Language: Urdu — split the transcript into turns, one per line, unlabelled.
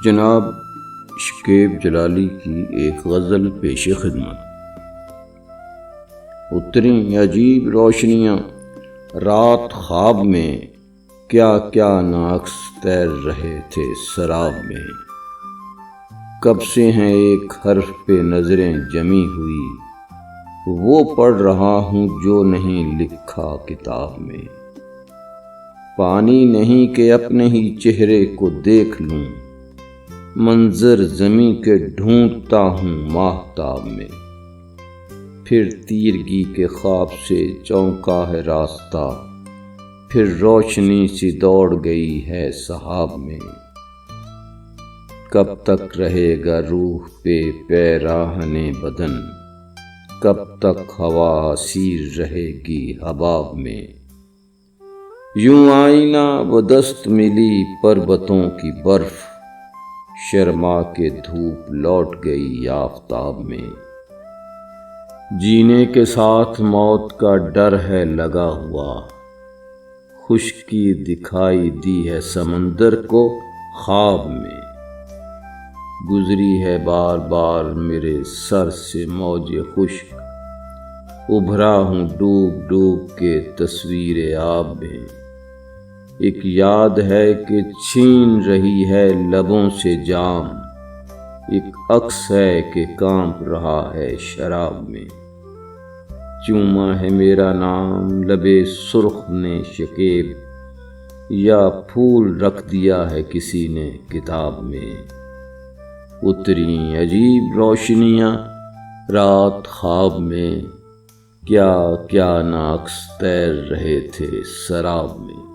جناب شکیب جلالی کی ایک غزل پیش خدمت۔ اتریں عجیب روشنیاں رات خواب میں، کیا کیا ناقص تیر رہے تھے سراب میں۔ کب سے ہیں ایک حرف پہ نظریں جمی ہوئی، وہ پڑھ رہا ہوں جو نہیں لکھا کتاب میں۔ پانی نہیں کہ اپنے ہی چہرے کو دیکھ لوں، منظر زمیں کے ڈھونڈتا ہوں ماہتاب میں۔ پھر تیرگی کے خواب سے چونکا ہے راستہ، پھر روشنی سی دوڑ گئی ہے سحاب میں۔ کب تک رہے گا روح پہ پیراہن بدن، کب تک ہوا اسیر رہے گی حباب میں۔ یوں آئینہ و دست ملی پربتوں کی برف، شرما کے دھوپ لوٹ گئی آفتاب میں۔ جینے کے ساتھ موت کا ڈر ہے لگا ہوا، خشکی دکھائی دی ہے سمندر کو خواب میں۔ گزری ہے بار بار میرے سر سے موج خشک، ابھرا ہوں ڈوب ڈوب کے تصویر آب میں۔ ایک یاد ہے کہ چھین رہی ہے لبوں سے جام، ایک عکس ہے کہ کانپ رہا ہے شراب میں۔ چوما ہے میرا نام لبے سرخ نے شکیب، یا پھول رکھ دیا ہے کسی نے کتاب میں۔ اتریں عجیب روشنیاں رات خواب میں، کیا کیا ناقص تیر رہے تھے سراب میں۔